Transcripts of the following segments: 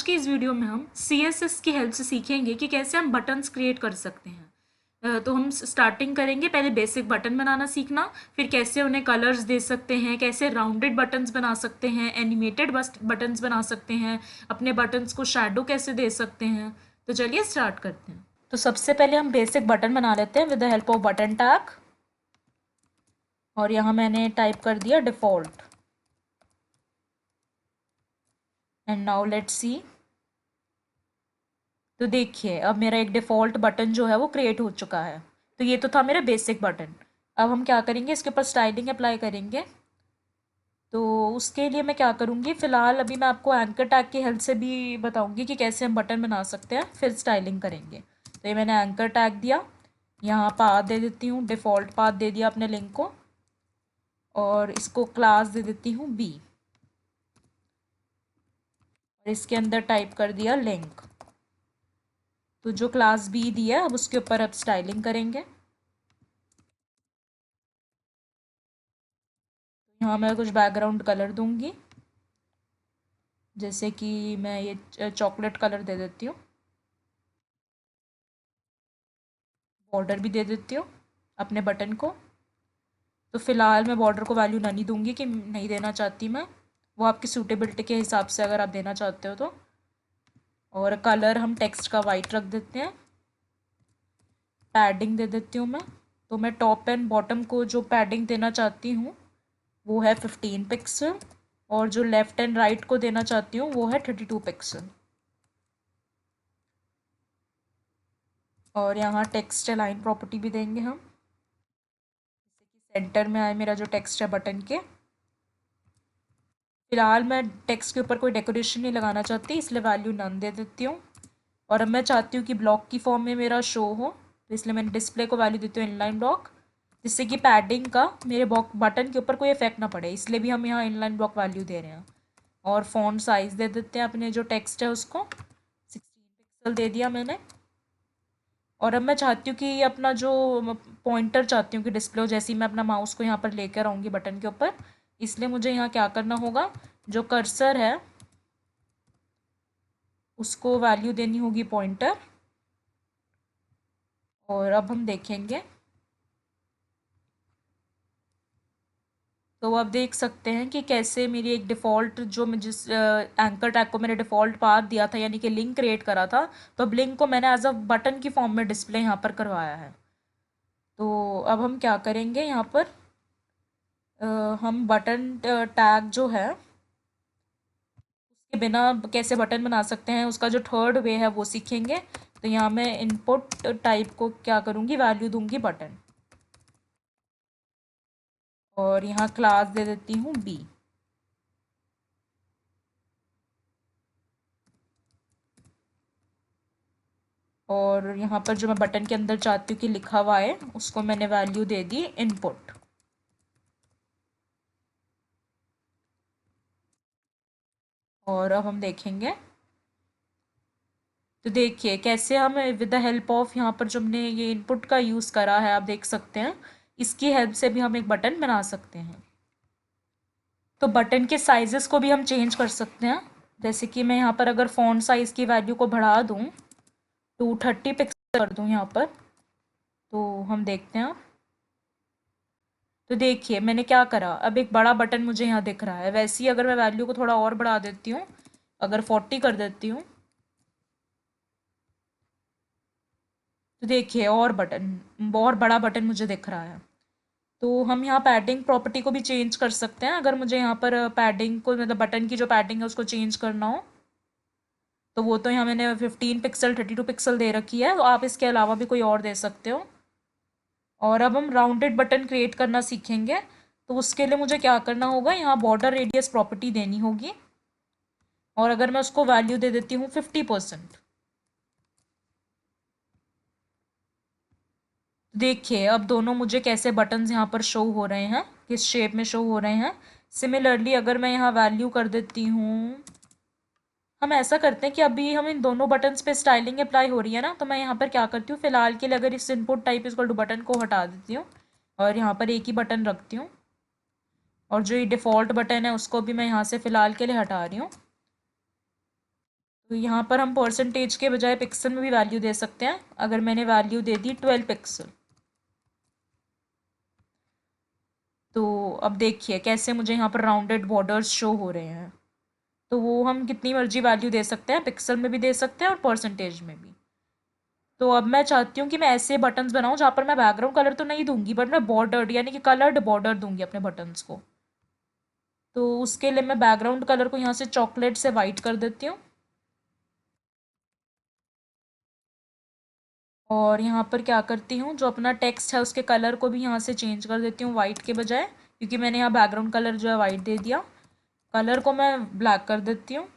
की इस वीडियो में हम CSS की हेल्प से सीखेंगे कि कैसे हम बटन्स क्रिएट कर सकते हैं। तो हम स्टार्टिंग करेंगे, पहले बेसिक बटन बनाना सीखना, फिर कैसे उन्हें कलर्स दे सकते हैं, कैसे राउंडेड बटन्स बना सकते हैं, एनिमेटेड बटन्स बना सकते हैं, अपने बटन्स को शैडो कैसे दे सकते हैं। तो चलिए स्टार्ट करते हैं। तो सबसे पहले हम बेसिक बटन बना लेते हैं with the help off button tag. और यहाँ मैंने टाइप कर दिया default and now let's see. तो देखिए अब मेरा एक डिफ़ॉल्ट बटन जो है वो क्रिएट हो चुका है। तो ये तो था मेरा बेसिक बटन। अब हम क्या करेंगे, इसके ऊपर स्टाइलिंग अप्लाई करेंगे। तो उसके लिए मैं क्या करूँगी, फ़िलहाल अभी मैं आपको एंकर टैग की हेल्प से भी बताऊँगी कि कैसे हम बटन बना सकते हैं, फिर स्टाइलिंग करेंगे। तो ये मैंने एंकर टैग दिया, यहाँ पाथ दे देती हूँ, डिफ़ॉल्ट पाथ दे दिया अपने लिंक को, और इसको क्लास दे देती हूँ बी, और इसके अंदर टाइप कर दिया लिंक। तो जो क्लास बी दिया अब उसके ऊपर अब स्टाइलिंग करेंगे। यहाँ मैं कुछ बैकग्राउंड कलर दूंगी, जैसे कि मैं ये चॉकलेट कलर दे देती हूँ। बॉर्डर भी दे देती हूँ अपने बटन को। तो फ़िलहाल मैं बॉर्डर को वैल्यू नहीं दूंगी कि नहीं देना चाहती मैं, वो आपकी सूटेबिलिटी के हिसाब से अगर आप देना चाहते हो तो। और कलर हम टेक्स्ट का वाइट रख देते हैं। पैडिंग दे देती हूँ मैं। तो मैं टॉप एंड बॉटम को जो पैडिंग देना चाहती हूँ वो है 15 पिक्सल, और जो लेफ़्ट एंड राइट को देना चाहती हूँ वो है 32 पिक्सल। और यहाँ टेक्स्ट अलाइन प्रॉपर्टी भी देंगे हम, जैसे कि सेंटर में आए मेरा जो टेक्स्ट है बटन के। फिलहाल मैं टेक्स्ट के ऊपर कोई डेकोरेशन नहीं लगाना चाहती, इसलिए वैल्यू नन दे देती हूँ। और अब मैं चाहती हूँ कि ब्लॉक की फॉर्म में मेरा शो हो, तो इसलिए मैंने डिस्प्ले को वैल्यू देती हूँ इनलाइन ब्लॉक, जिससे कि पैडिंग का मेरे बटन के ऊपर कोई इफेक्ट ना पड़े, इसलिए भी हम यहाँ इनलाइन ब्लॉक वैल्यू दे रहे हैं। और फ़ॉन्ट साइज़ दे देते हैं अपने जो टेक्स्ट है उसको 16 पिक्सल दे दिया मैंने। और अब मैं चाहती हूँ कि ये अपना जो पॉइंटर चाहती हूँ कि डिस्प्ले हो, जैसे ही मैं अपना माउस को यहाँ पर लेकर आऊँगी बटन के ऊपर, इसलिए मुझे यहाँ क्या करना होगा, जो कर्सर है उसको वैल्यू देनी होगी पॉइंटर। और अब हम देखेंगे, तो अब देख सकते हैं कि कैसे मेरी एक डिफ़ॉल्ट जो मैं जिस एंकर टैग को मैंने डिफ़ॉल्ट पाथ दिया था, यानी कि लिंक क्रिएट करा था, तो अब लिंक को मैंने एज अ बटन की फॉर्म में डिस्प्ले यहाँ पर करवाया है। तो अब हम क्या करेंगे, यहाँ पर हम बटन टैग जो है उसके बिना कैसे बटन बना सकते हैं, उसका जो थर्ड वे है वो सीखेंगे। तो यहाँ मैं इनपुट टाइप को क्या करूँगी, वैल्यू दूंगी बटन, और यहाँ क्लास दे देती हूँ बी। और यहाँ पर जो मैं बटन के अंदर चाहती हूँ कि लिखा हुआ है उसको मैंने वैल्यू दे दी इनपुट। और अब हम देखेंगे, तो देखिए कैसे हम विद द हेल्प ऑफ यहाँ पर जो हमने ये इनपुट का यूज़ करा है, आप देख सकते हैं इसकी हेल्प से भी हम एक बटन बना सकते हैं। तो बटन के साइजेस को भी हम चेंज कर सकते हैं, जैसे कि मैं यहाँ पर अगर फ़ॉन्ट साइज़ की वैल्यू को बढ़ा दूँ टू 30 पिक्सल कर दूँ यहाँ पर, तो हम देखते हैं। तो देखिए मैंने क्या करा, अब एक बड़ा बटन मुझे यहाँ दिख रहा है। वैसे ही अगर मैं वैल्यू को थोड़ा और बढ़ा देती हूँ, अगर 40 कर देती हूँ, तो देखिए और बड़ा बटन मुझे दिख रहा है। तो हम यहाँ पैडिंग प्रॉपर्टी को भी चेंज कर सकते हैं, अगर मुझे यहाँ पर पैडिंग को, मतलब बटन की जो पैडिंग है उसको चेंज करना हो। तो वो तो यहाँ मैंने 15 पिक्सल 32 पिक्सल दे रखी है, तो आप इसके अलावा भी कोई और दे सकते हो। और अब हम राउंडेड बटन क्रिएट करना सीखेंगे। तो उसके लिए मुझे क्या करना होगा, यहाँ बॉर्डर रेडियस प्रॉपर्टी देनी होगी, और अगर मैं उसको वैल्यू दे देती हूँ 50%। देखिए अब दोनों मुझे कैसे बटन्स यहाँ पर शो हो रहे हैं, किस शेप में शो हो रहे हैं। सिमिलरली अगर मैं यहाँ वैल्यू कर देती हूँ, हम ऐसा करते हैं कि अभी हम इन दोनों बटन्स पे स्टाइलिंग अप्लाई हो रही है ना, तो मैं यहाँ पर क्या करती हूँ, फिलहाल के लिए अगर इस input type equal to button को हटा देती हूँ और यहाँ पर एक ही बटन रखती हूँ, और जो ये डिफ़ॉल्ट बटन है उसको भी मैं यहाँ से फ़िलहाल के लिए हटा रही हूँ। तो यहाँ पर हम परसेंटेज के बजाय पिक्सल में भी वैल्यू दे सकते हैं। अगर मैंने वैल्यू दे दी 12 पिक्सल, तो अब देखिए कैसे मुझे यहाँ पर राउंडेड बॉर्डर्स शो हो रहे हैं। तो वो हम कितनी मर्जी वैल्यू दे सकते हैं, पिक्सल में भी दे सकते हैं और परसेंटेज में भी। तो अब मैं चाहती हूँ कि मैं ऐसे बटन्स बनाऊँ जहाँ पर मैं बैकग्राउंड कलर तो नहीं दूंगी, बट मैं बॉर्डर्ड यानी कि कलर्ड बॉर्डर दूंगी अपने बटन्स को। तो उसके लिए मैं बैकग्राउंड कलर को यहाँ से चॉकलेट से वाइट कर देती हूँ। और यहाँ पर क्या करती हूँ, जो अपना टेक्स्ट है उसके कलर को भी यहाँ से चेंज कर देती हूँ वाइट के बजाय, क्योंकि मैंने यहाँ बैकग्राउंड कलर जो है वाइट दे दिया। कलर को मैं ब्लैक कर देती हूँ।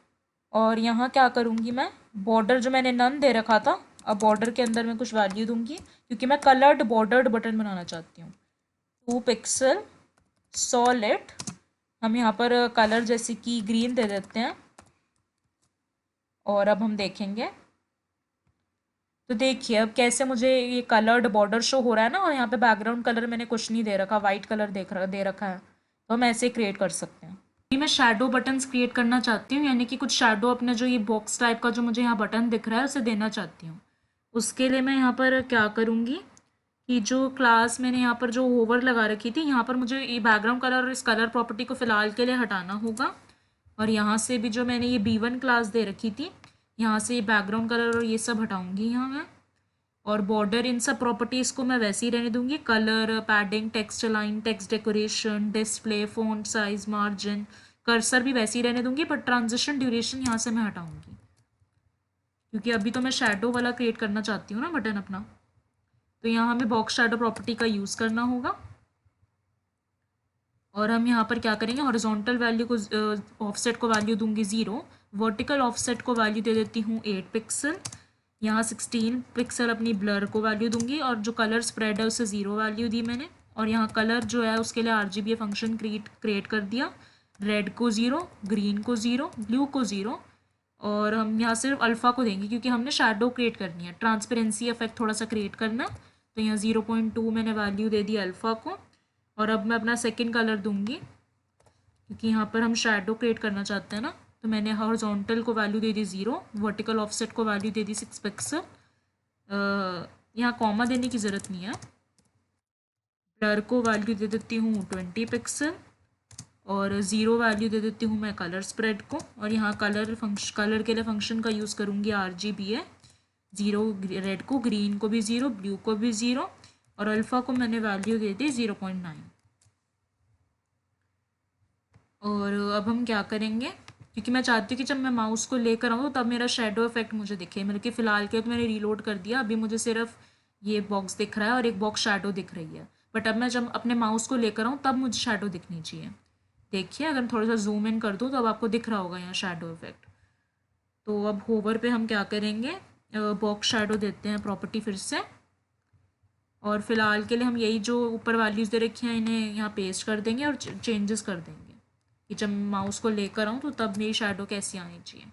और यहाँ क्या करूँगी, मैं बॉर्डर जो मैंने नन दे रखा था, अब बॉर्डर के अंदर मैं कुछ वैल्यू दूंगी, क्योंकि मैं कलर्ड बॉर्डर्ड बटन बनाना चाहती हूँ। 2 पिक्सल सॉलिड, हम यहाँ पर कलर जैसे कि ग्रीन दे देते हैं। और अब हम देखेंगे, तो देखिए अब कैसे मुझे ये कलर्ड बॉर्डर शो हो रहा है ना, और यहाँ पे बैकग्राउंड कलर मैंने कुछ नहीं दे रखा, वाइट कलर दे रखा है। तो हम ऐसे क्रिएट कर सकते हैं। अभी मैं शेडो बटन्स क्रिएट करना चाहती हूँ, यानी कि कुछ शेडो अपने जो ये बॉक्स टाइप का जो मुझे यहाँ बटन दिख रहा है उसे देना चाहती हूँ। उसके लिए मैं यहाँ पर क्या करूँगी कि जो क्लास मैंने यहाँ पर जो होवर लगा रखी थी, यहाँ पर मुझे ये बैकग्राउंड कलर और इस कलर प्रॉपर्टी को फ़िलहाल के लिए हटाना होगा। और यहाँ से भी जो मैंने ये B1 क्लास दे रखी थी, यहाँ से ये बैकग्राउंड कलर और ये सब हटाऊँगी यहाँ मैं। और बॉर्डर इन सब प्रॉपर्टीज़ को मैं वैसे ही रहने दूंगी। Colour, padding, text align, text decoration, display, font size, margin, cursor भी वैसे ही रहने दूंगी, बट ट्रांजिशन ड्यूरेशन यहाँ से मैं हटाऊंगी, क्योंकि अभी तो मैं शेडो वाला क्रिएट करना चाहती हूँ ना बटन अपना। तो यहाँ हमें बॉक्स शेडो प्रॉपर्टी का यूज़ करना होगा। और हम यहाँ पर क्या करेंगे, हॉरिजॉन्टल वैल्यू को ऑफसेट को वैल्यू दूंगी 0, वर्टिकल ऑफसेट को वैल्यू दे देती हूँ 8 पिक्सल। यहाँ 16 पिक्सल अपनी ब्लर को वैल्यू दूंगी, और जो कलर स्प्रेड है उसे 0 वैल्यू दी मैंने। और यहाँ कलर जो है उसके लिए RGBA फंक्शन क्रिएट कर दिया। रेड को 0, ग्रीन को 0, ब्लू को 0। और हम यहाँ सिर्फ अल्फ़ा को देंगे क्योंकि हमने शेडो क्रिएट करनी है, ट्रांसपेरेंसी इफेक्ट थोड़ा सा क्रिएट करना। तो यहाँ 0.2 मैंने वैल्यू दे दी अल्फ़ा को। और अब मैं अपना सेकंड कलर दूंगी, क्योंकि यहाँ पर हम शेडो क्रिएट करना चाहते हैं ना। तो मैंने हॉरिजॉन्टल को वैल्यू दे दी 0, वर्टिकल ऑफसेट को वैल्यू दे दी 6 पिक्सल। यहाँ कॉमा देने की ज़रूरत नहीं है। ब्लर को वैल्यू दे देती हूँ 20 पिक्सल, और 0 वैल्यू दे देती हूँ मैं कलर स्प्रेड को। और यहाँ कलर के लिए फंक्शन का यूज़ करूँगी RGBA। 0 रेड को, ग्रीन को भी 0, ब्लू को भी 0, और अल्फ़ा को मैंने वैल्यू दे दी 0.9। और अब हम क्या करेंगे, क्योंकि मैं चाहती हूँ कि जब मैं माउस को लेकर आऊँ तब मेरा शेडो इफेक्ट मुझे दिखे। मतलब कि फ़िलहाल के तो मैंने रीलोड कर दिया, अभी मुझे सिर्फ ये बॉक्स दिख रहा है और एक बॉक्स शेडो दिख रही है। बट अब मैं जब अपने माउस को लेकर आऊँ तब मुझे शेडो दिखनी चाहिए। देखिए अगर थोड़ा सा जूम इन कर दूँ तो अब आपको दिख रहा होगा यहाँ शेडो इफेक्ट। तो अब होवर पे हम क्या करेंगे, बॉक्स शेडो देते हैं प्रॉपर्टी फिर से। और फिलहाल के लिए हम यही जो ऊपर वैल्यूज़ दे रखी हैं इन्हें यहाँ पेस्ट कर देंगे और चेंजेस कर देंगे कि जब माउस को लेकर आऊँ तो तब मेरी शेडो कैसी आनी चाहिए।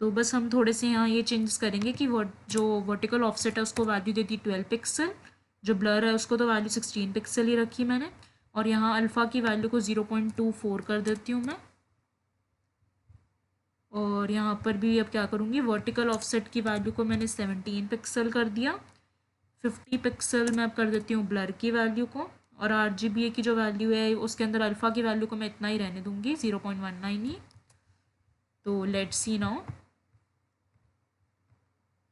तो बस हम थोड़े से यहाँ ये चेंजेस करेंगे कि जो वर्टिकल ऑफसेट है उसको वैल्यू दे दी 12 पिक्सल, जो ब्लर है उसको तो वैल्यू 16 पिक्सल ही रखी मैंने। और यहाँ अल्फ़ा की वैल्यू को 0.24 कर देती हूँ मैं। और यहाँ पर भी अब क्या करूँगी, वर्टिकल ऑफसेट की वैल्यू को मैंने 17 पिक्सल कर दिया। 50 पिक्सल मैं अब कर देती हूँ ब्लर की वैल्यू को। और RGBA की जो वैल्यू है उसके अंदर अल्फ़ा की वैल्यू को मैं इतना ही रहने दूँगी, 0.19 ही। तो लेट्स सी नाउ।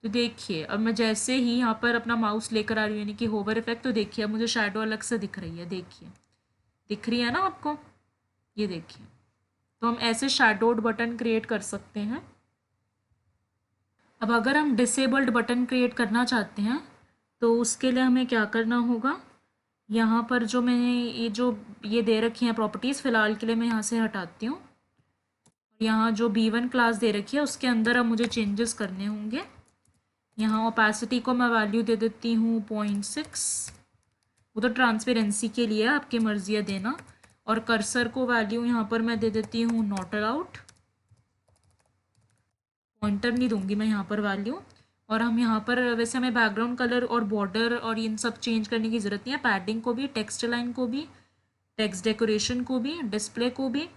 तो देखिए अब मैं जैसे ही यहाँ पर अपना माउस लेकर आ रही हूँ यानी कि होवर इफेक्ट, तो देखिए अब मुझे शेडो अलग से दिख रही है। देखिए दिख रही है ना आपको, ये देखिए। तो हम ऐसे शैडोड बटन क्रिएट कर सकते हैं। अब अगर हम डिसेबल्ड बटन क्रिएट करना चाहते हैं तो उसके लिए हमें क्या करना होगा, यहाँ पर जो मैंने ये दे रखी हैं प्रॉपर्टीज़, फ़िलहाल के लिए मैं यहाँ से हटाती हूँ। यहाँ जो B1 क्लास दे रखी है उसके अंदर अब मुझे चेंजेस करने होंगे। यहाँ ओपेसिटी को मैं वैल्यू दे देती हूँ 0.6, वो तो ट्रांसपेरेंसी के लिए आपकी मर्जी है देना। और कर्सर को वैल्यू यहाँ पर मैं दे देती हूँ नॉट अलाउड, पॉइंटर नहीं दूंगी मैं यहाँ पर वैल्यू। और हम यहाँ पर वैसे हमें बैकग्राउंड कलर और बॉर्डर और इन सब चेंज करने की ज़रूरत नहीं है, पैडिंग को भी, टेक्स्ट लाइन को भी, टेक्स्ट डेकोरेशन को भी, डिस्प्ले को भी,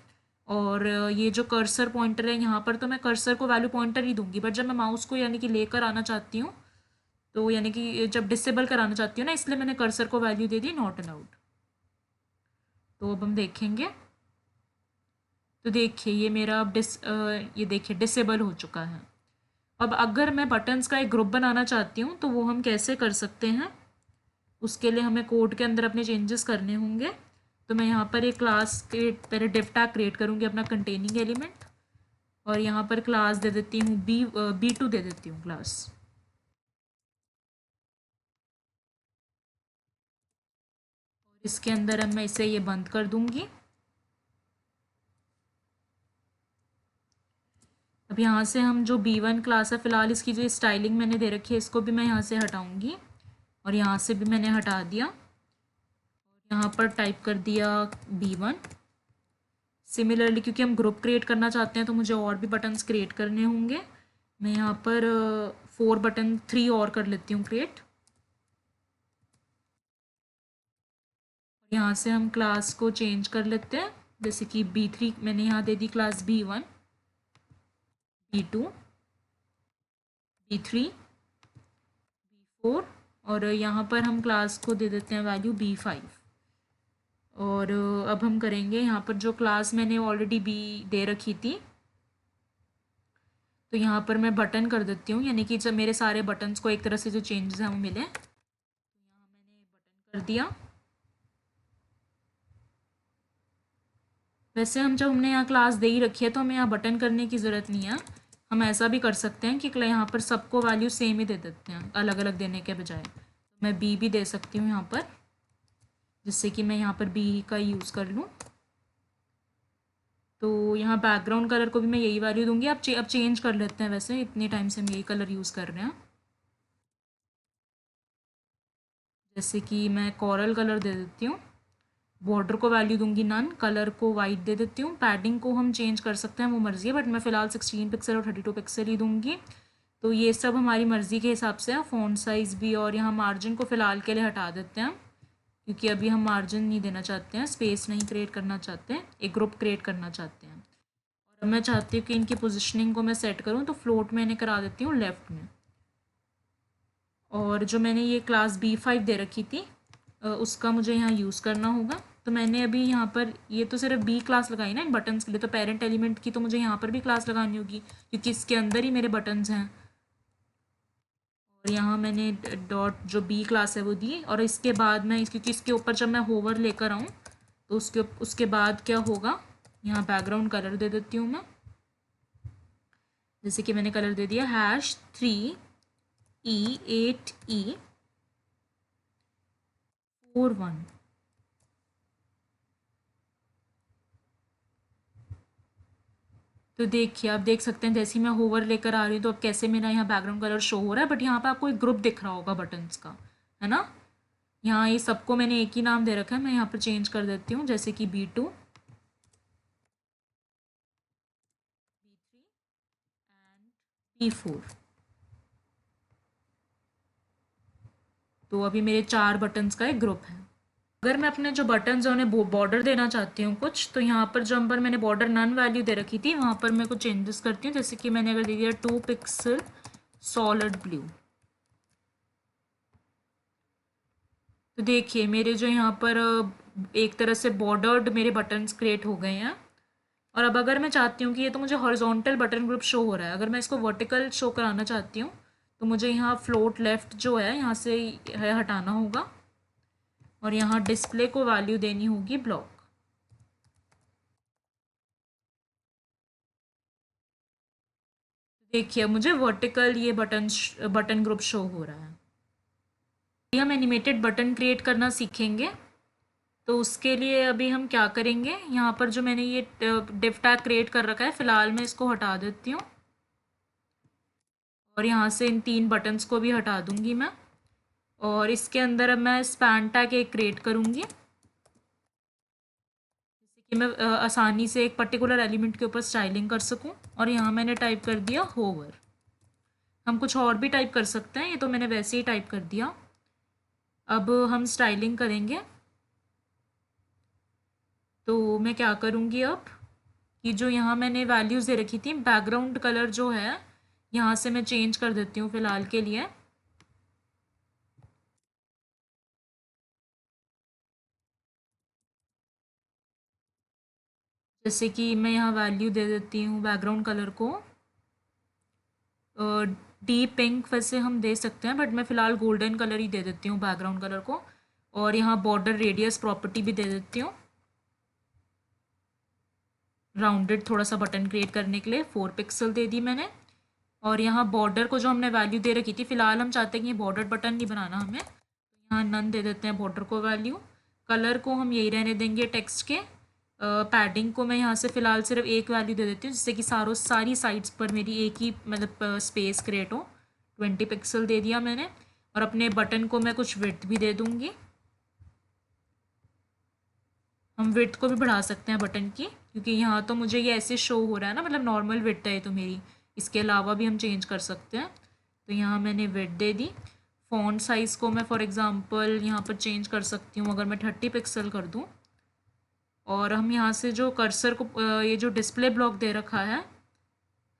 और ये जो कर्सर पॉइंटर है यहाँ पर, तो मैं कर्सर को वैल्यू पॉइंटर ही दूंगी, बट जब मैं माउस को यानी कि लेकर आना चाहती हूँ, तो यानी कि जब डिसेबल कराना चाहती हूँ ना, इसलिए मैंने कर्सर को value they the not allowed. तो अब हम देखेंगे, तो देखिए ये मेरा अब ये देखिए डिसेबल हो चुका है। अब अगर मैं बटन्स का एक ग्रुप बनाना चाहती हूँ तो वो हम कैसे कर सकते हैं, उसके लिए हमें कोड के अंदर अपने चेंजेस करने होंगे। तो मैं यहाँ पर एक क्लास क्रिएट, पहले डिव टैग क्रिएट करूँगी अपना कंटेनिंग एलिमेंट, और यहाँ पर क्लास दे देती हूँ B2 दे देती हूँ क्लास। और इसके अंदर अब मैं इसे ये बंद कर दूँगी। अब यहाँ से हम जो B1 क्लास है, फ़िलहाल इसकी जो स्टाइलिंग मैंने दे रखी है इसको भी मैं यहाँ से हटाऊँगी, और यहाँ से भी मैंने हटा दिया। यहाँ पर टाइप कर दिया B1। सिमिलरली क्योंकि हम ग्रुप क्रिएट करना चाहते हैं तो मुझे और भी बटन्स क्रिएट करने होंगे। मैं यहाँ पर 4 बटन 3 और कर लेती हूँ क्रिएट। यहाँ से हम क्लास को चेंज कर लेते हैं, जैसे कि B3 मैंने यहाँ दे दी class B1, B2, B3, B4, और यहाँ पर हम क्लास को दे देते हैं वैल्यू B5। और अब हम करेंगे यहाँ पर जो क्लास मैंने ऑलरेडी B दे रखी थी, तो यहाँ पर मैं बटन कर देती हूँ, यानी कि जब मेरे सारे बटन्स को एक तरह से जो चेंजेस हैं वो मिले, तो यहाँ मैंने बटन कर दिया। वैसे हम जब हमने यहाँ क्लास दे ही रखी है तो हमें यहाँ बटन करने की ज़रूरत नहीं है। हम ऐसा भी कर सकते हैं कि यहाँ पर सबको वैल्यू सेम ही दे देते हैं, अलग अलग देने के बजाय। तो मैं B भी दे सकती हूँ यहाँ पर, जिससे कि मैं यहाँ पर B का यूज़ कर लूँ। तो यहाँ बैकग्राउंड कलर को भी मैं यही वैल्यू दूंगी। अब चेंज कर लेते हैं, वैसे इतने टाइम से हम यही कलर यूज़ कर रहे हैं। जैसे कि मैं कोरल कलर दे देती हूँ, बॉर्डर को वैल्यू दूंगी नन, कलर को वाइट दे देती हूँ। पैडिंग को हम चेंज कर सकते हैं, वो मर्ज़ी है, बट मैं फ़िलहाल 16 पिक्सल और 32 पिक्सल ही दूंगी। तो ये सब हमारी मर्ज़ी के हिसाब से है। फ़ॉन्ट साइज़ भी, और यहाँ मार्जिन को फ़िलहाल के लिए हटा देते हैं, क्योंकि अभी हम मार्जिन नहीं देना चाहते हैं, स्पेस नहीं क्रिएट करना चाहते हैं, एक ग्रुप क्रिएट करना चाहते हैं। और मैं चाहती हूँ कि इनकी पोजिशनिंग को मैं सेट करूँ, तो फ्लोट में इन्हें करा देती हूँ लेफ़्ट में। और जो मैंने ये क्लास B5 दे रखी थी उसका मुझे यहाँ यूज़ करना होगा। तो मैंने अभी यहाँ पर ये तो सिर्फ B क्लास लगाई ना इन बटन्स के लिए, तो पेरेंट एलिमेंट की तो मुझे यहाँ पर भी क्लास लगानी होगी, क्योंकि इसके अंदर ही मेरे बटन्स हैं। और यहाँ मैंने डॉट जो B क्लास है वो दी, और इसके बाद मैं क्योंकि इसके ऊपर जब मैं होवर लेकर आऊँ तो उसके बाद क्या होगा, यहाँ बैकग्राउंड कलर दे देती हूँ मैं। जैसे कि मैंने कलर दे दिया #3E8E41। तो देखिए आप देख सकते हैं जैसे ही मैं होवर लेकर आ रही हूँ तो अब कैसे मेरा यहाँ बैकग्राउंड कलर शो हो रहा है, बट यहाँ पे आपको एक ग्रुप दिख रहा होगा बटन्स का, है ना। यहाँ ये सबको मैंने एक ही नाम दे रखा है, मैं यहाँ पर चेंज कर देती हूँ, जैसे कि B2, B3 एंड B4। तो अभी मेरे 4 बटन्स का एक ग्रुप है। अगर मैं अपने जो बटन्स हैं उन्हें बॉर्डर देना चाहती हूँ कुछ, तो यहाँ पर जहाँ पर मैंने बॉर्डर नन वैल्यू दे रखी थी वहाँ पर मैं कुछ चेंजेस करती हूँ। जैसे कि मैंने अगर दे दिया 2 पिक्सल सॉलिड ब्लू, तो देखिए मेरे जो यहाँ पर एक तरह से बॉर्डर्ड मेरे बटन्स क्रिएट हो गए हैं। और अब अगर मैं चाहती हूँ कि ये तो मुझे हॉरिजॉन्टल बटन ग्रुप शो हो रहा है, अगर मैं इसको वर्टिकल शो कराना चाहती हूँ तो मुझे यहाँ फ्लोट लेफ्ट जो है यहाँ से है हटाना होगा, और यहाँ डिस्प्ले को वैल्यू देनी होगी ब्लॉक। देखिए मुझे वर्टिकल ये बटन ग्रुप शो हो रहा है। हम एनिमेटेड बटन क्रिएट करना सीखेंगे, तो उसके लिए अभी हम क्या करेंगे, यहाँ पर जो मैंने ये डिव टैग क्रिएट कर रखा है फ़िलहाल मैं इसको हटा देती हूँ, और यहाँ से इन 3 बटन्स को भी हटा दूँगी मैं। और इसके अंदर अब मैं स्पैन टैग एक क्रिएट करूँगी, जिससे कि मैं आसानी से एक पर्टिकुलर एलिमेंट के ऊपर स्टाइलिंग कर सकूँ। और यहाँ मैंने टाइप कर दिया होवर। हम कुछ और भी टाइप कर सकते हैं, ये तो मैंने वैसे ही टाइप कर दिया। अब हम स्टाइलिंग करेंगे, तो मैं क्या करूँगी अब ये जो यहाँ मैंने वैल्यूज़ दे रखी थी, बैकग्राउंड कलर जो है यहाँ से मैं चेंज कर देती हूँ फ़िलहाल के लिए। जैसे कि मैं यहाँ वैल्यू दे देती हूँ बैकग्राउंड कलर को डीप पिंक, वैसे हम दे सकते हैं बट मैं फ़िलहाल गोल्डन कलर ही दे देती हूँ बैकग्राउंड कलर को। और यहाँ बॉर्डर रेडियस प्रॉपर्टी भी दे देती हूँ, राउंडेड थोड़ा सा बटन क्रिएट करने के लिए 4 पिक्सल दे दी मैंने। और यहाँ बॉर्डर को जो हमने वैल्यू दे रखी थी, फ़िलहाल हम चाहते हैं कि ये बॉर्डर बटन नहीं बनाना हमें, तो यहाँ नन दे देते हैं बॉर्डर को वैल्यू। कलर को हम यही रहने देंगे टेक्स्ट के। पैडिंग को मैं यहाँ से फ़िलहाल सिर्फ एक वैल्यू दे देती हूँ, जिससे कि सारी साइड्स पर मेरी एक ही मतलब स्पेस क्रिएट हो। 20 पिक्सल दे दिया मैंने। और अपने बटन को मैं कुछ विड्थ भी दे दूँगी, हम विड्थ को भी बढ़ा सकते हैं बटन की, क्योंकि यहाँ तो मुझे ये ऐसे शो हो रहा है ना, मतलब नॉर्मल विड्थ है तो मेरी, इसके अलावा भी हम चेंज कर सकते हैं। तो यहाँ मैंने विड्थ दे दी। फ़ॉन्ट साइज़ को मैं फॉर एग्ज़ाम्पल यहाँ पर चेंज कर सकती हूँ, अगर मैं 30 पिक्सल कर दूँ। और हम यहाँ से जो कर्सर को ये जो डिस्प्ले ब्लॉक दे रखा है,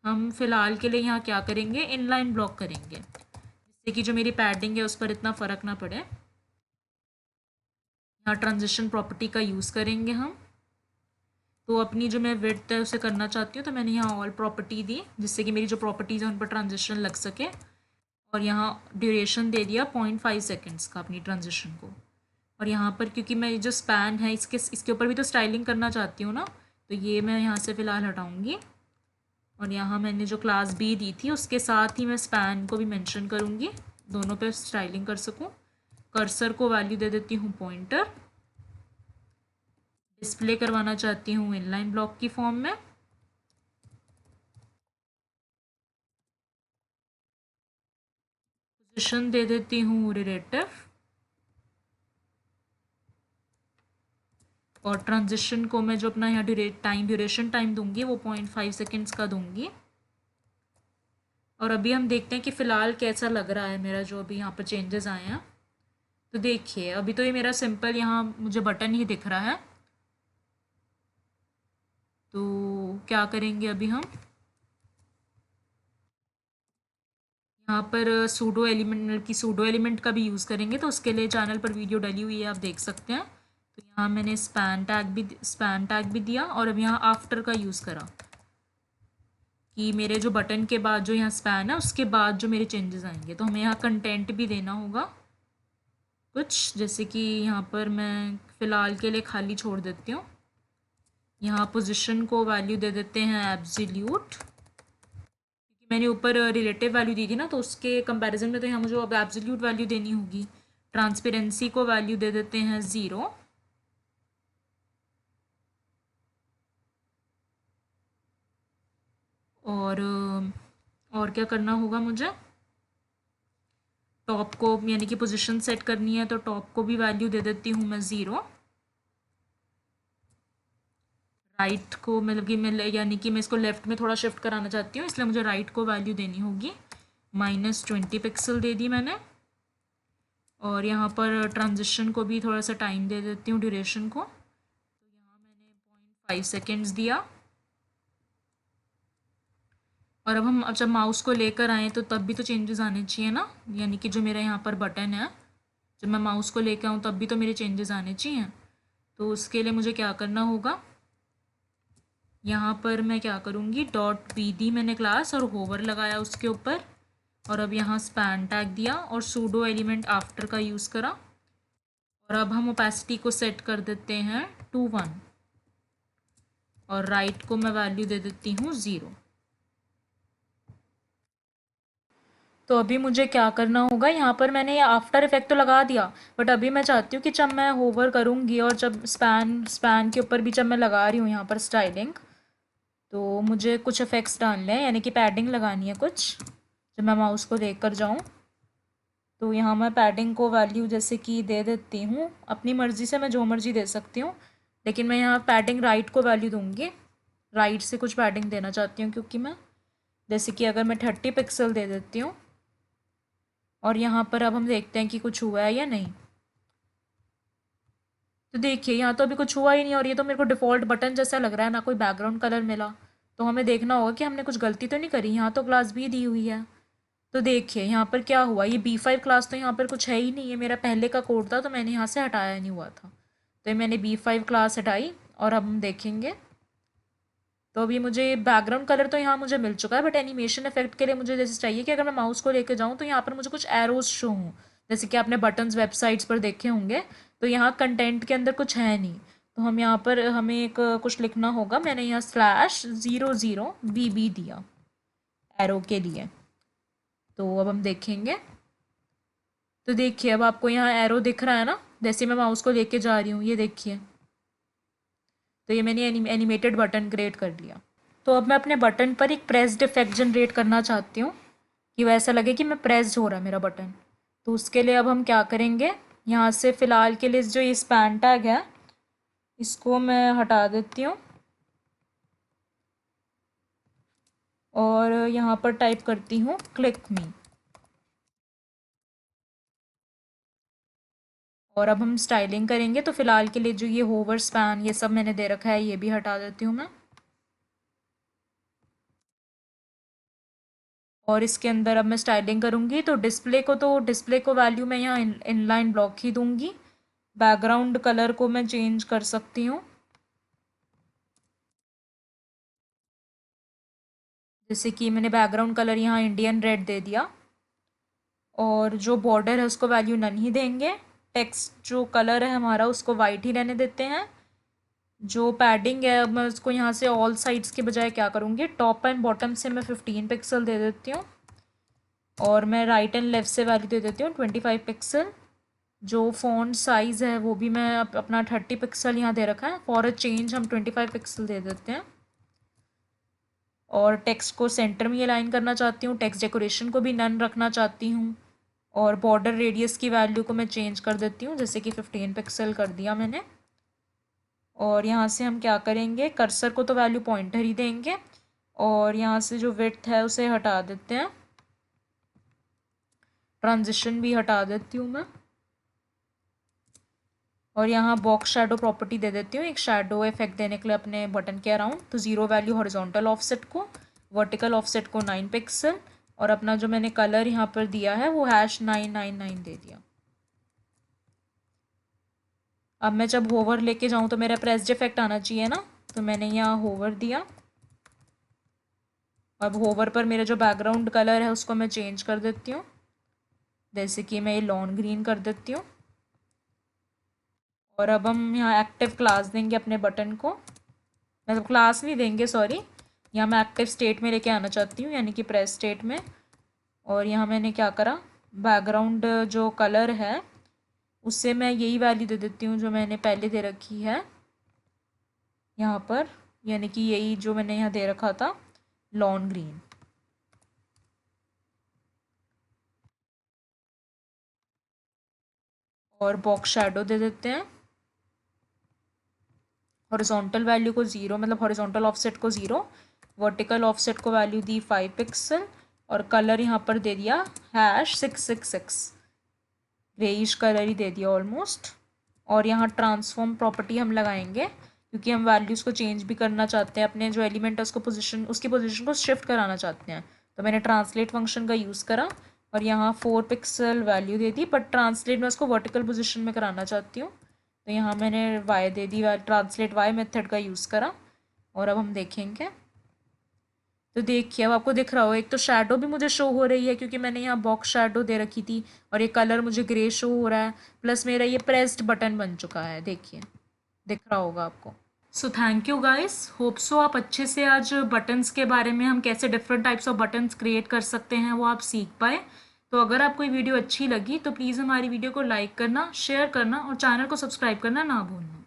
हम फ़िलहाल के लिए यहाँ क्या करेंगे, इनलाइन ब्लॉक करेंगे, जिससे कि जो मेरी पैडिंग है उस पर इतना फ़र्क ना पड़े। यहाँ ट्रांजिशन प्रॉपर्टी का यूज़ करेंगे हम। तो अपनी जो मैं विड्थ है उसे करना चाहती हूँ, तो मैंने यहाँ ऑल प्रॉपर्टी दी, जिससे कि मेरी जो प्रॉपर्टीज़ हैं उन पर ट्रांजिशन लग सके। और यहाँ ड्यूरेशन दे दिया 0.5 सेकेंड्स का अपनी ट्रांजिशन को। और यहाँ पर क्योंकि मैं जो स्पैन है इसके ऊपर भी तो स्टाइलिंग करना चाहती हूँ ना, तो ये मैं यहाँ से फ़िलहाल हटाऊँगी। और यहाँ मैंने जो क्लास बी दी थी उसके साथ ही मैं स्पैन को भी मेंशन करूँगी, दोनों पे स्टाइलिंग कर सकूँ। कर्सर को वैल्यू दे देती हूँ पॉइंटर। डिस्प्ले करवाना चाहती हूँ इनलाइन ब्लॉक की फॉर्म में। पोजीशन दे देती हूँ रिलेटिव। और ट्रांजिशन को मैं जो अपना यहाँ ड्यूरेशन टाइम दूंगी वो 0.5 सेकेंड्स का दूंगी। और अभी हम देखते हैं कि फ़िलहाल कैसा लग रहा है मेरा जो अभी यहाँ पर चेंजेस आए हैं। तो देखिए अभी तो ये मेरा सिंपल यहाँ मुझे बटन ही दिख रहा है। तो क्या करेंगे अभी हम यहाँ पर सूडो एलिमेंट की सूडो एलिमेंट का भी यूज़ करेंगे, तो उसके लिए चैनल पर वीडियो डली हुई है, आप देख सकते हैं। तो यहाँ मैंने स्पैन टैग भी दिया और अब यहाँ आफ्टर का यूज़ करा कि मेरे जो बटन के बाद जो यहाँ स्पैन है उसके बाद जो मेरे चेंजेस आएंगे। तो हमें यहाँ कंटेंट भी देना होगा कुछ, जैसे कि यहाँ पर मैं फ़िलहाल के लिए खाली छोड़ देती हूँ। यहाँ पोजीशन को वैल्यू दे देते हैं एब्सोल्यूट, क्योंकि मैंने ऊपर रिलेटिव वैल्यू दी थी ना, तो उसके कंपैरिजन में तो यहाँ मुझे अब एब्सोल्यूट वैल्यू देनी होगी। ट्रांसपेरेंसी को वैल्यू दे देते हैं 0। और क्या करना होगा मुझे, टॉप को यानी कि पोजीशन सेट करनी है, तो टॉप को भी वैल्यू दे देती हूँ मैं 0। राइट को मतलब कि मैं यानी कि मैं इसको लेफ़्ट में थोड़ा शिफ्ट कराना चाहती हूँ, इसलिए मुझे राइट को वैल्यू देनी होगी -20 पिक्सल दे दी मैंने। और यहाँ पर ट्रांजिशन को भी थोड़ा सा टाइम दे देती हूँ, ड्यूरेशन को। तो यहाँ मैंने 0.5 सेकेंड्स दिया। और अब जब माउस को लेकर आएँ तो तब भी तो चेंजेस आने चाहिए ना, यानी कि जो मेरा यहाँ पर बटन है, जब मैं माउस को लेकर आऊँ तब भी तो मेरे चेंजेस आने चाहिए। तो उसके लिए मुझे क्या करना होगा, यहाँ पर मैं क्या करूँगी, .bd मैंने क्लास और होवर लगाया उसके ऊपर। और अब यहाँ स्पैन टैग दिया और सूडो एलिमेंट आफ्टर का यूज़ करा। और अब हम ओपेसिटी को सेट कर देते हैं 1 और राइट को मैं वैल्यू दे देती हूँ 0। तो अभी मुझे क्या करना होगा, यहाँ पर मैंने ये आफ्टर इफेक्ट तो लगा दिया, बट अभी मैं चाहती हूँ कि जब मैं होवर करूँगी और जब स्पैन के ऊपर भी जब मैं लगा रही हूँ यहाँ पर स्टाइलिंग, तो मुझे कुछ इफ़ेक्ट्स डालने हैं, यानी कि पैडिंग लगानी है कुछ, जब मैं माउस को देख कर जाऊँ। तो यहाँ मैं पैडिंग को वैल्यू जैसे कि दे देती हूँ, अपनी मर्ज़ी से मैं जो मर्ज़ी दे सकती हूँ, लेकिन मैं यहाँ पैडिंग राइट को वैल्यू दूँगी। राइट से कुछ पैडिंग देना चाहती हूँ, क्योंकि मैं जैसे कि अगर मैं 30 पिक्सल दे देती हूँ और यहाँ पर अब हम देखते हैं कि कुछ हुआ है या नहीं। तो देखिए यहाँ तो अभी कुछ हुआ ही नहीं और ये तो मेरे को डिफ़ॉल्ट बटन जैसा लग रहा है, ना कोई बैकग्राउंड कलर मिला। तो हमें देखना होगा कि हमने कुछ गलती तो नहीं करी। यहाँ तो क्लास बी दी हुई है। तो देखिए यहाँ पर क्या हुआ, ये B5 क्लास तो यहाँ पर कुछ है ही नहीं, ये मेरा पहले का कोड था तो मैंने यहाँ से हटाया नहीं हुआ था। तो ये मैंने B5 क्लास हटाई और अब हम देखेंगे। तो अभी मुझे बैकग्राउंड कलर तो यहाँ मुझे मिल चुका है, बट एनिमेशन इफेक्ट के लिए मुझे जैसे चाहिए कि अगर मैं माउस को लेके जाऊँ तो यहाँ पर मुझे कुछ एरोज शो हों, जैसे कि आपने बटन्स वेबसाइट्स पर देखे होंगे। तो यहाँ कंटेंट के अंदर कुछ है नहीं, तो हम यहाँ पर हमें एक कुछ लिखना होगा। मैंने यहाँ /00BB दिया एरो के लिए। तो अब हम देखेंगे। तो देखिए अब आपको यहाँ एरो दिख रहा है ना, जैसे मैं माउस को लेके जा रही हूँ, ये देखिए। तो ये मैंने एनिमेटेड बटन क्रिएट कर लिया। तो अब मैं अपने बटन पर एक प्रेस्ड इफेक्ट जनरेट करना चाहती हूँ कि वैसा लगे कि मैं प्रेस्ड हो रहा है मेरा बटन। तो उसके लिए अब हम क्या करेंगे, यहाँ से फ़िलहाल के लिए जो ये स्पैन टैग है इसको मैं हटा देती हूँ और यहाँ पर टाइप करती हूँ क्लिक मी। और अब हम स्टाइलिंग करेंगे, तो फ़िलहाल के लिए जो ये होवर स्पैन ये सब मैंने दे रखा है ये भी हटा देती हूँ मैं। और इसके अंदर अब मैं स्टाइलिंग करूँगी, तो डिस्प्ले को वैल्यू मैं यहाँ इनलाइन ब्लॉक ही दूँगी। बैकग्राउंड कलर को मैं चेंज कर सकती हूँ, जैसे कि मैंने बैकग्राउंड कलर यहाँ इंडियन रेड दे दिया। और जो बॉर्डर है उसको वैल्यू नन ही देंगे। टेक्स्ट जो कलर है हमारा उसको वाइट ही रहने देते हैं। जो पैडिंग है अब मैं उसको यहाँ से ऑल साइड्स के बजाय क्या करूँगी, टॉप एंड बॉटम से मैं 15 पिक्सल दे देती हूँ और मैं राइट एंड लेफ़्ट से वैल्यू दे देती हूँ 25 पिक्सल। जो फ़ॉन्ट साइज़ है वो भी मैं अपना 30 पिक्सल यहाँ दे रखा है। फॉर अ चेंज हम 25 पिक्सल दे देते हैं। और टेक्स्ट को सेंटर में अलाइन करना चाहती हूँ, टेक्स्ट डेकोरेशन को भी नन रखना चाहती हूँ। और बॉर्डर रेडियस की वैल्यू को मैं चेंज कर देती हूँ, जैसे कि 15 पिक्सल कर दिया मैंने। और यहाँ से हम क्या करेंगे, कर्सर को तो वैल्यू पॉइंटर ही देंगे और यहाँ से जो विड्थ है उसे हटा देते हैं। ट्रांजिशन भी हटा देती हूँ मैं। और यहाँ बॉक्स शैडो प्रॉपर्टी दे देती हूँ एक शैडो इफेक्ट देने के लिए अपने बटन के अराउंड। तो 0 वैल्यू हॉरिजॉन्टल ऑफसेट को, वर्टिकल ऑफसेट को 9 पिक्सल और अपना जो मैंने कलर यहाँ पर दिया है वो #999 दे दिया। अब मैं जब होवर लेके जाऊँ तो मेरा प्रेस्ड इफेक्ट आना चाहिए ना, तो मैंने यहाँ होवर दिया। अब होवर पर मेरा जो बैकग्राउंड कलर है उसको मैं चेंज कर देती हूँ, जैसे कि मैं ये लॉन ग्रीन कर देती हूँ। और अब हम यहाँ एक्टिव क्लास देंगे अपने बटन को, मतलब क्लास नहीं देंगे सॉरी, यहाँ मैं एक्टिव स्टेट में लेके आना चाहती हूँ, यानी कि प्रेस स्टेट में। और यहाँ मैंने क्या करा, बैकग्राउंड जो कलर है उससे मैं यही वैल्यू दे देती हूँ जो मैंने पहले दे रखी है यहाँ पर, यानी कि यही जो मैंने यहाँ दे रखा था लॉन ग्रीन। और बॉक्स शैडो दे देते हैं, हॉरिजॉन्टल वैल्यू को 0, मतलब हॉरिजॉन्टल ऑफसेट को 0, वर्टिकल ऑफसेट को वैल्यू दी 5 पिक्सल और कलर यहाँ पर दे दिया #666, ग्रेइश कलर ही दे दिया ऑलमोस्ट। और यहाँ ट्रांसफॉर्म प्रॉपर्टी हम लगाएंगे क्योंकि हम वैल्यूज़ को चेंज भी करना चाहते हैं, अपने जो एलिमेंट है उसकी पोजीशन को शिफ्ट कराना चाहते हैं। तो मैंने ट्रांसलेट फंक्शन का यूज़ करा और यहाँ 4 pixel value they the, but translate मैं उसको वर्टिकल पोजीशन में कराना चाहती हूँ, तो यहाँ मैंने y दे दी, ट्रांसलेट y मेथड का यूज़ करा। और अब हम देखेंगे। तो देखिए अब आपको दिख रहा हो, एक तो शैडो भी मुझे शो हो रही है क्योंकि मैंने यहाँ बॉक्स शैडो दे रखी थी और ये कलर मुझे ग्रे शो हो रहा है, प्लस मेरा ये प्रेस्ड बटन बन चुका है, देखिए दिख रहा होगा आपको। So thank you guys, hope so आप अच्छे से आज बटन्स के बारे में, हम कैसे different types of buttons create कर सकते हैं वो आप सीख पाए। तो अगर आपको ये वीडियो अच्छी लगी तो प्लीज़ हमारी वीडियो को लाइक करना, शेयर करना और चैनल को सब्सक्राइब करना ना भूलना।